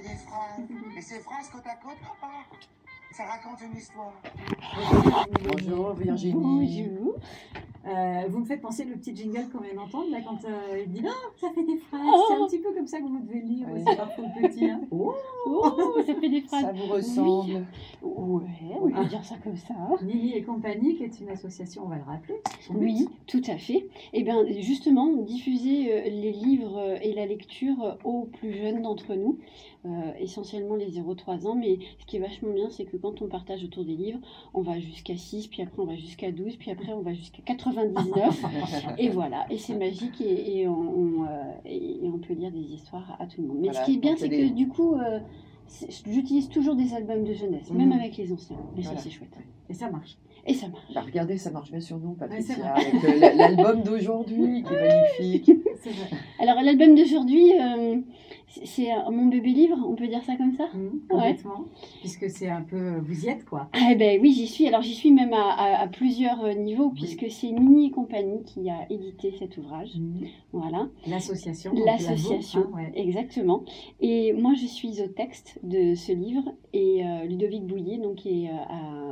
des phrases. Et ces phrases côte à côte, ça raconte une histoire. Bonjour Virginie. Bonjour. Vous me faites penser le petit jingle qu'on vient d'entendre là quand il dit non, ça fait des phrases. C'est un petit peu comme ça que vous devez lire aussi parfois le petit. Hein. Oh, ça fait des phrases. ça vous ressemble. Ouais, on peut dire ça comme ça. Nini et compagnie, qui est une association, on va le rappeler. Oui, tout à fait. Et bien justement, diffuser les livres et la lecture aux plus jeunes d'entre nous, essentiellement les 0-3 ans. Mais ce qui est vachement bien, c'est que quand on partage autour des livres, on va jusqu'à 6, puis après on va jusqu'à 12, puis après on va jusqu'à 99. Et voilà, et c'est magique et on peut lire des histoires à tout le monde. Mais Voilà, ce qui est bien, donc c'est il y a que du coup, j'utilise toujours des albums de jeunesse, même avec les anciens. Et Voilà. ça, c'est chouette. Et ça marche. Et ça marche. Bah, regardez, ça marche bien sur nous, c'est Patricia, vrai. avec l'album d'aujourd'hui qui est magnifique. C'est vrai. Alors, l'album d'aujourd'hui, c'est mon bébé livre, on peut dire ça comme ça? Complètement. Puisque c'est un peu, vous y êtes quoi. Eh ben oui, j'y suis. Alors, j'y suis même à plusieurs niveaux, puisque c'est Nini et compagnie qui a édité cet ouvrage. Voilà. L'association. L'association, donc, ouais. exactement. Et moi, je suis au texte de ce livre et Ludovic Bouillet, donc, qui est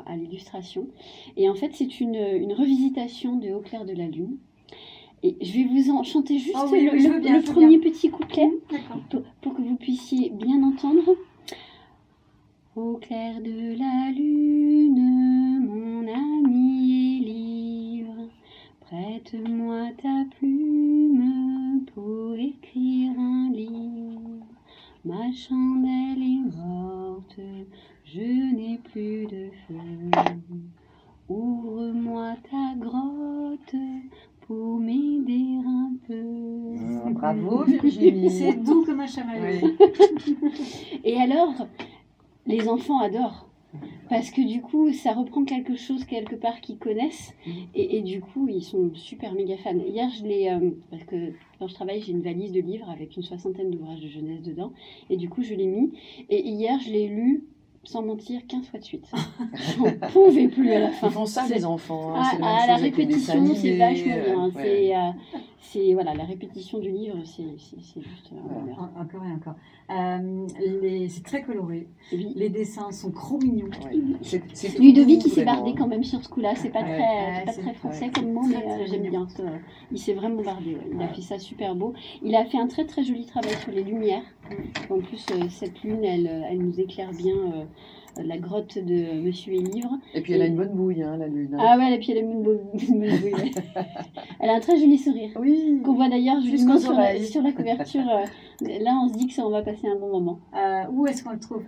à l'illustration. Et en fait, c'est une revisitation de Au clair de la lune. Et je vais vous en chanter juste le premier petit couplet pour que vous puissiez bien entendre. Au clair de la lune, mon ami et livre, prête-moi ta plume pour écrire un livre. Ma chandelle est morte, je n'ai plus de feu. Ouvre-moi ta grotte pour m'aider un peu. Bravo Virginie. C'est doux comme un chamallow. Oui. Et alors, les enfants adorent. Parce que du coup, ça reprend quelque chose quelque part qu'ils connaissent. Et du coup, ils sont super méga fans. Hier, parce que quand je travaille, j'ai une valise de livres avec une 60aine d'ouvrages de jeunesse dedans. Et du coup, je l'ai mis. Et hier, je l'ai lu, sans mentir, 15 fois de suite. J'en pouvais plus à la fin. Ils font ça les enfants. Hein. C'est la même La chose avec les dessins répétition, c'est animés, vachement bien. ouais. Voilà, la répétition du livre, c'est juste bien. Encore et encore. C'est très coloré. Oui. Les dessins sont trop mignons. Ouais. C'est tout Ludovic, doux, il s'est vraiment. bardé quand même sur ce coup-là. C'est pas Ouais. très français comme mot, Très, mais très j'aime mignon. bien ça. Il s'est vraiment bardé. Ouais. Il a fait ça super beau. Il a fait un très très joli travail sur les lumières. En plus, cette lune, elle nous éclaire bien la grotte de Monsieur et Livre. Et puis elle a une bonne bouille, hein, la lune. Ah ouais, et puis elle a une bonne bouille, ouais. Elle a un très joli sourire. Oui. Qu'on voit d'ailleurs Jusqu'aux sur oreilles. la couverture. Là, on se dit que on va passer un bon moment. Où est-ce qu'on le trouve?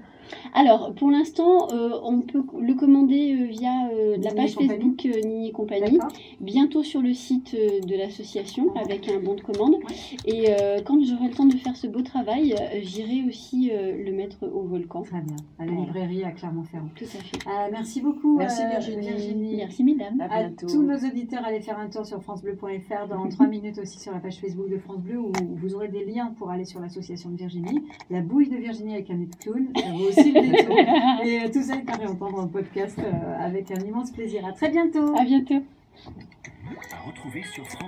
Alors, pour l'instant, on peut le commander via la Nini page et compagnie. Facebook Nini et compagnie. D'accord. Bientôt sur le site de l'association avec un bon de commande. Et quand j'aurai le temps de faire ce beau travail, j'irai aussi le mettre au volcan. Très bien. À la librairie à Clermont-Ferrand. Tout à fait. Merci beaucoup. Merci Virginie. Merci mesdames. À À bientôt. tous nos auditeurs, allez faire un tour sur francebleu.fr dans 3 minutes aussi sur la page Facebook de France Bleu où vous aurez des liens pour aller sur l'association de Virginie. La bouille de Virginie avec un nez de clown, ça vaut aussi le détour. Et tout ça est à réentendre en podcast avec un immense plaisir. À très bientôt. À bientôt. À retrouver sur France.